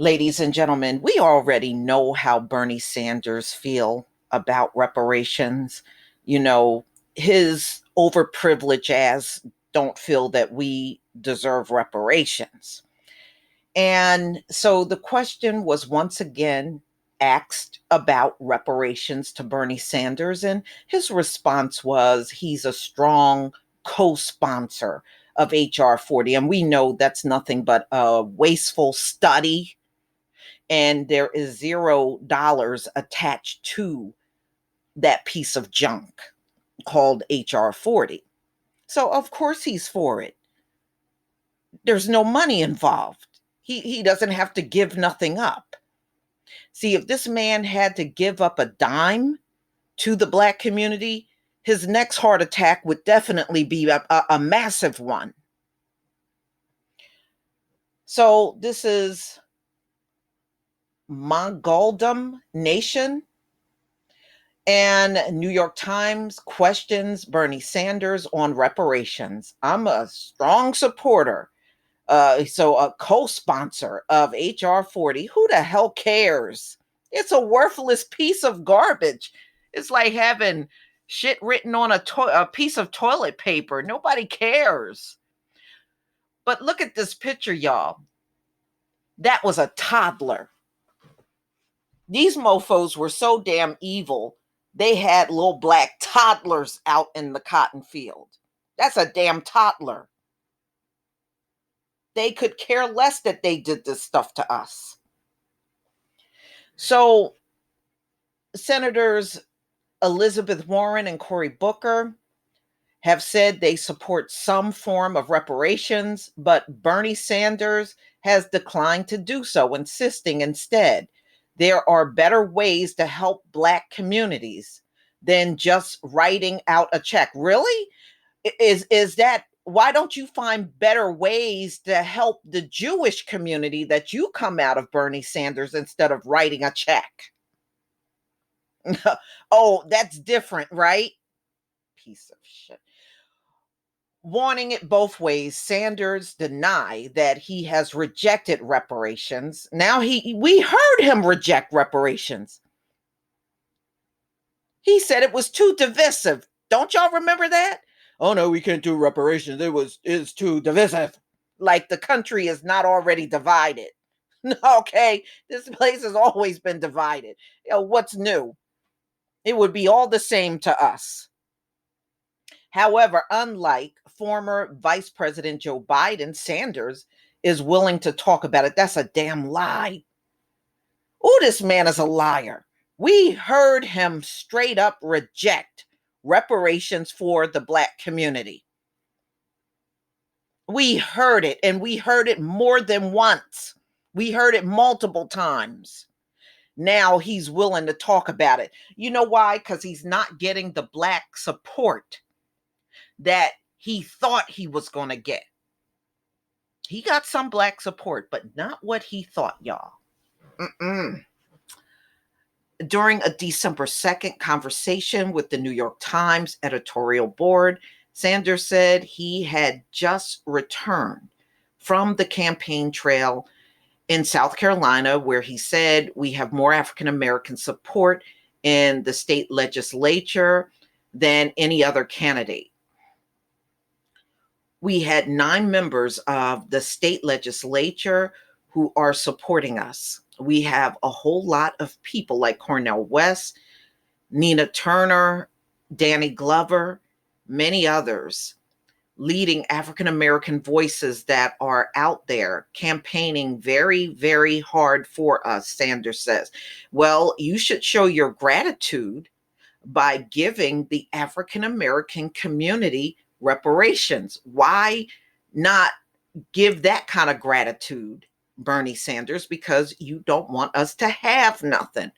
Ladies and gentlemen, we already know how Bernie Sanders feel about reparations. You know, his overprivileged ass don't feel that we deserve reparations. And so the question was once again asked about reparations to Bernie Sanders, and his response was he's a strong co-sponsor of HR 40. And we know that's nothing but a wasteful study, and there is $0 attached to that piece of junk called HR 40. So of course he's for it. There's no money involved. He doesn't have to give nothing up. See, if this man had to give up a dime to the Black community, his next heart attack would definitely be a massive one. So this is Mongolian Nation. And New York Times questions Bernie Sanders on reparations. I'm a strong supporter, so a co-sponsor of HR 40. Who the hell cares? It's a worthless piece of garbage. It's like having shit written on a piece of toilet paper. Nobody cares. But look at this picture, y'all. That was a toddler. These mofos were so damn evil, they had little black toddlers out in the cotton field. That's a damn toddler. They could care less that they did this stuff to us. So, Senators Elizabeth Warren and Cory Booker have said they support some form of reparations, but Bernie Sanders has declined to do so, insisting instead there are better ways to help Black communities than just writing out a check. Really? Is that why don't you find better ways to help the Jewish community that you come out of, Bernie Sanders, instead of writing a check? Oh, that's different, right? Piece of shit. Wanting it both ways, Sanders denied that he has rejected reparations. Now we heard him reject reparations. He said it was too divisive. Don't y'all remember that? Oh no, we can't do reparations. It's too divisive. Like the country is not already divided. Okay, this place has always been divided. What's new? It would be all the same to us. However, unlike former Vice President Joe Biden, Sanders is willing to talk about it. That's a damn lie. Oh, this man is a liar. We heard him straight up reject reparations for the Black community. We heard it, and we heard it more than once. We heard it multiple times. Now he's willing to talk about it. You know why? Because he's not getting the Black support that he thought he was going to get. He got some Black support, but not what he thought, y'all. During a December 2nd conversation with the New York Times editorial board, Sanders said he had just returned from the campaign trail in South Carolina, where he said we have more African American support in the state legislature than any other candidate. We had 9 members of the state legislature who are supporting us. We have a whole lot of people like Cornel West, Nina Turner, Danny Glover, many others, leading African American voices that are out there campaigning very, very hard for us, Sanders says. Well, you should show your gratitude by giving the African American community reparations. Why not give that kind of gratitude, Bernie Sanders? Because you don't want us to have nothing.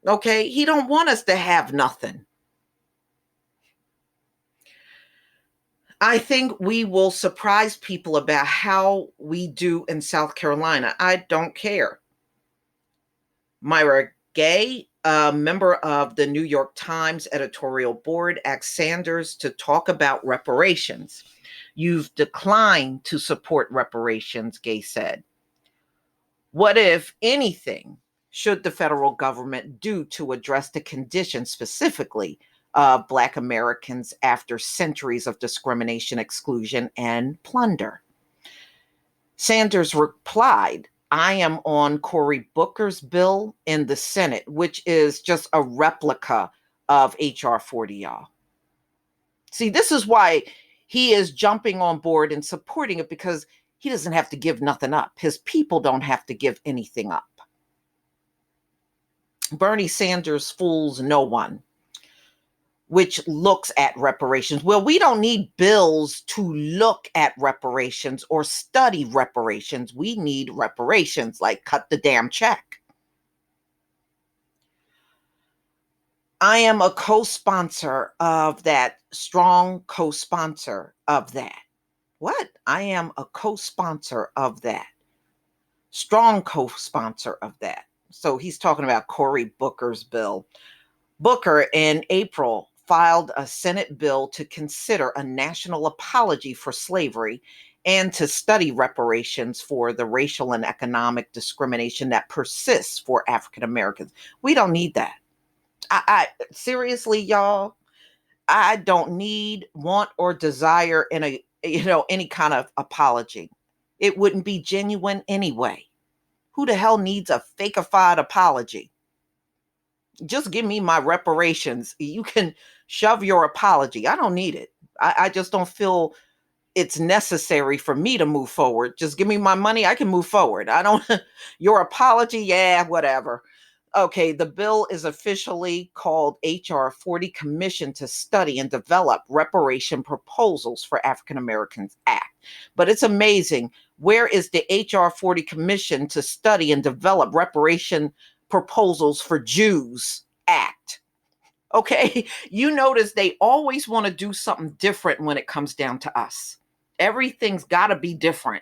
Okay? He don't want us to have nothing. I think we will surprise people about how we do in South Carolina. I don't care. Myra Gay, a member of the New York Times editorial board, asked Sanders to talk about reparations. You've declined to support reparations, Gay said. What, if anything, should the federal government do to address the condition specifically of Black Americans after centuries of discrimination, exclusion, and plunder? Sanders replied, I am on Cory Booker's bill in the Senate, which is just a replica of H.R. 40, y'all. See, this is why he is jumping on board and supporting it, because he doesn't have to give nothing up. His people don't have to give anything up. Bernie Sanders fools no one, which looks at reparations. Well, we don't need bills to look at reparations or study reparations. We need reparations, like cut the damn check. I am a co-sponsor of that, strong co-sponsor of that. What? I am a co-sponsor of that. Strong co-sponsor of that. So he's talking about Cory Booker's bill. Booker in April filed a Senate bill to consider a national apology for slavery and to study reparations for the racial and economic discrimination that persists for African Americans. We don't need that. I seriously, y'all, I don't need, want, or desire any kind of apology. It wouldn't be genuine anyway. Who the hell needs a fakeified apology? Just give me my reparations. You can shove your apology. I don't need it. I just don't feel it's necessary for me to move forward. Just give me my money. I can move forward. I don't, your apology, yeah, whatever. Okay, the bill is officially called H.R. 40, Commission to Study and Develop Reparation Proposals for African Americans Act. But it's amazing. Where is the H.R. 40 Commission to Study and Develop Reparation Proposals for Jews Act? Okay, you notice they always want to do something different when it comes down to us. Everything's got to be different.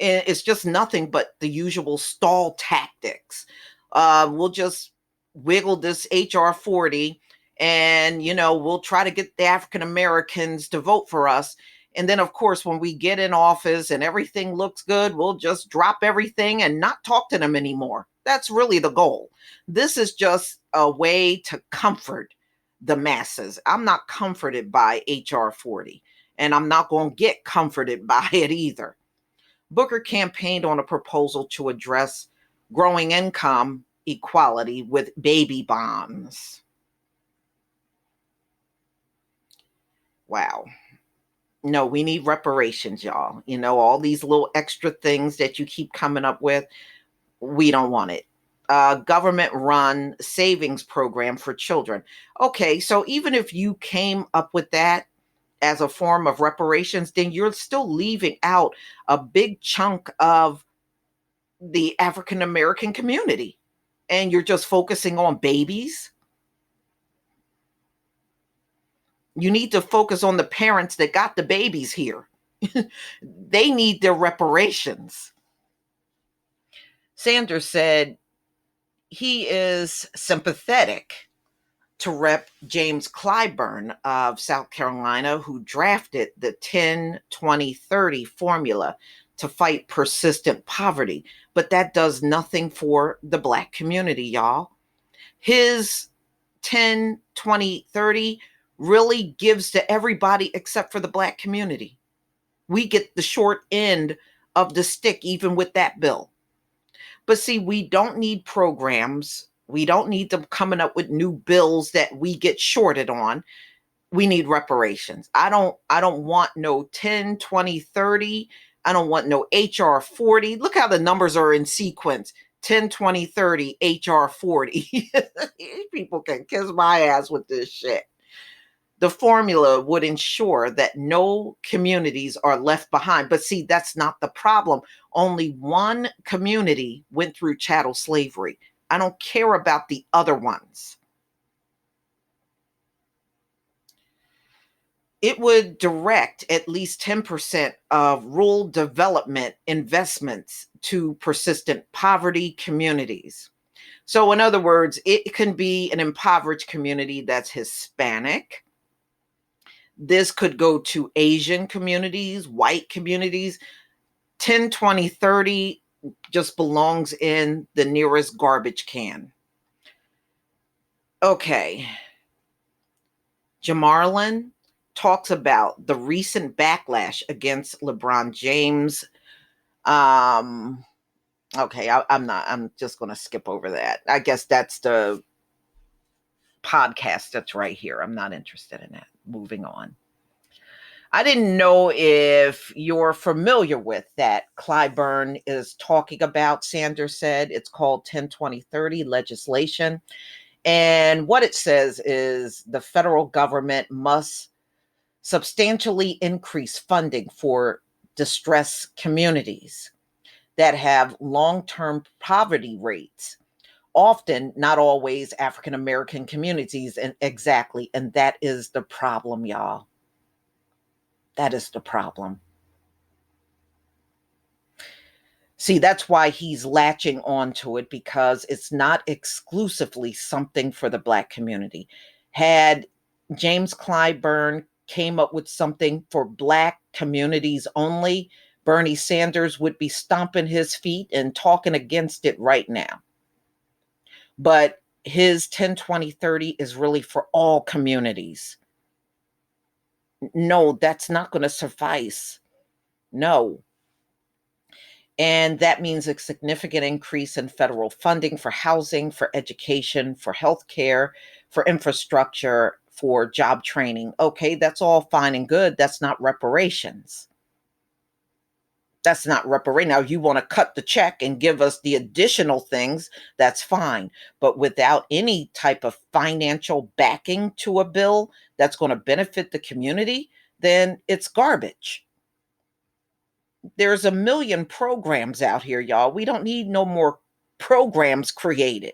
It's just nothing but the usual stall tactics. We'll just wiggle this HR 40 and, we'll try to get the African Americans to vote for us. And then, of course, when we get in office and everything looks good, we'll just drop everything and not talk to them anymore. That's really the goal. This is just a way to comfort the masses. I'm not comforted by HR 40, and I'm not going to get comforted by it either. Booker campaigned on a proposal to address growing income equality with baby bonds. Wow. No, we need reparations, y'all. All these little extra things that you keep coming up with, we don't want it. Government-run savings program for children. Okay, so even if you came up with that as a form of reparations, then you're still leaving out a big chunk of the African American community, and you're just focusing on babies. You need to focus on the parents that got the babies here. They need their reparations. Sanders said he is sympathetic to Rep. James Clyburn of South Carolina, who drafted the 10-20-30 formula to fight persistent poverty. But that does nothing for the Black community, y'all. His 10-20-30 really gives to everybody except for the Black community. We get the short end of the stick, even with that bill. But see, we don't need programs. We don't need them coming up with new bills that we get shorted on. We need reparations. I don't want no 10-20-30. I don't want no HR 40. Look how the numbers are in sequence. 10-20-30 HR 40. People can kiss my ass with this shit. The formula would ensure that no communities are left behind. But see, that's not the problem. Only one community went through chattel slavery. I don't care about the other ones. It would direct at least 10% of rural development investments to persistent poverty communities. So in other words, it can be an impoverished community that's Hispanic. This could go to Asian communities, white communities. 10, 20, 30 just belongs in the nearest garbage can. Okay. Jamarlin talks about the recent backlash against LeBron James. Okay, I'm just going to skip over that. I guess that's the podcast that's right here. I'm not interested in that. Moving on. I didn't know if you're familiar with that. Clyburn is talking about, Sanders said. It's called 10-20-30 legislation. And what it says is the federal government must substantially increase funding for distressed communities that have long-term poverty rates, often, not always, African American communities. And exactly, and that is the problem, y'all. That is the problem. See, that's why he's latching onto it, because it's not exclusively something for the Black community. Had James Clyburn came up with something for Black communities only, Bernie Sanders would be stomping his feet and talking against it right now. But his 10-20-30 is really for all communities. No, that's not going to suffice. No. And that means a significant increase in federal funding for housing, for education, for healthcare, for infrastructure, for job training. Okay, that's all fine and good. That's not reparations. That's not reparations. Now, you want to cut the check and give us the additional things, that's fine. But without any type of financial backing to a bill that's going to benefit the community, then it's garbage. There's a million programs out here, y'all. We don't need no more programs created.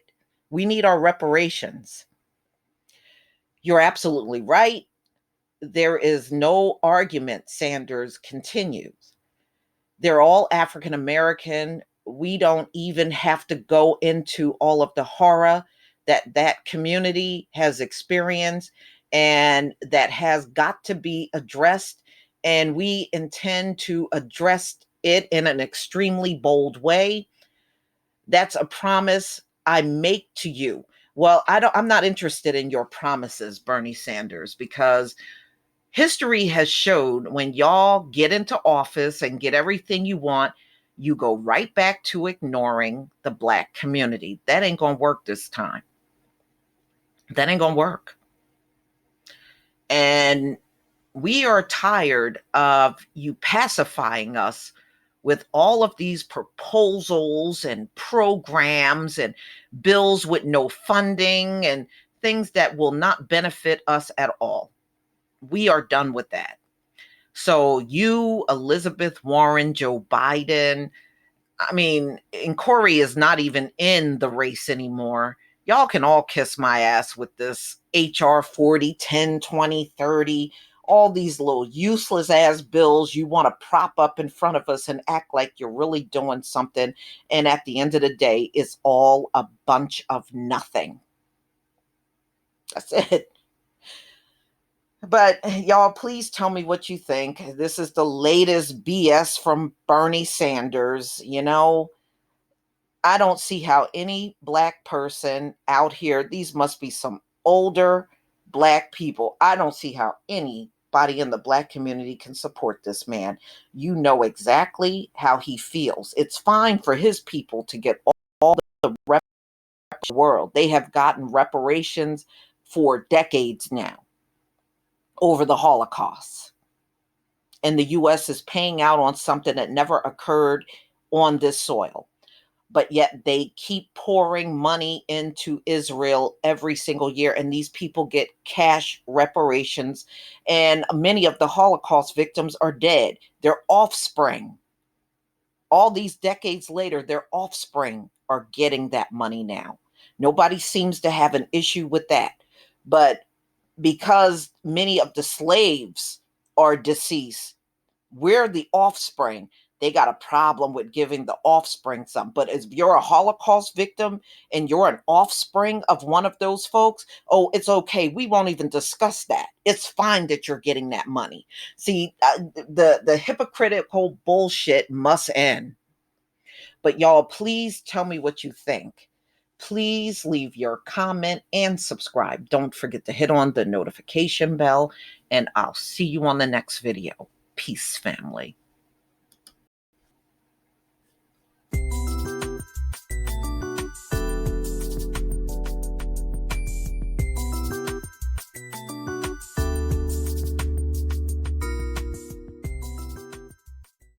We need our reparations. You're absolutely right. There is no argument, Sanders continues. They're all African American. We don't even have to go into all of the horror that that community has experienced and that has got to be addressed. And we intend to address it in an extremely bold way. That's a promise I make to you. Well, I'm not interested in your promises, Bernie Sanders, because history has showed when y'all get into office and get everything you want, you go right back to ignoring the Black community. That ain't going to work this time. That ain't going to work. And we are tired of you pacifying us with all of these proposals and programs and bills with no funding and things that will not benefit us at all. We are done with that. So you, Elizabeth Warren, Joe Biden, I mean, and Corey is not even in the race anymore. Y'all can all kiss my ass with this HR 40, 10, 20, 30, all these little useless ass bills you want to prop up in front of us and act like you're really doing something. And at the end of the day, it's all a bunch of nothing. That's it. But y'all, please tell me what you think. This is the latest BS from Bernie Sanders. You know, I don't see how any Black person out here, these must be some older Black people. I don't see how anybody in the Black community can support this man. You know exactly how he feels. It's fine for his people to get all the reparations in the world. They have gotten reparations for decades now over the Holocaust. And the US is paying out on something that never occurred on this soil. But yet they keep pouring money into Israel every single year. And these people get cash reparations. And many of the Holocaust victims are dead. Their offspring, all these decades later, their offspring are getting that money now. Nobody seems to have an issue with that. But because many of the slaves are deceased, we're the offspring. they got a problem with giving the offspring some. But if you're a Holocaust victim and you're an offspring of one of those folks, oh, it's okay. We won't even discuss that. It's fine that you're getting that money. See, the hypocritical bullshit must end. But y'all, please tell me what you think. Please leave your comment and subscribe. Don't forget to hit on the notification bell, and I'll see you on the next video. Peace, family.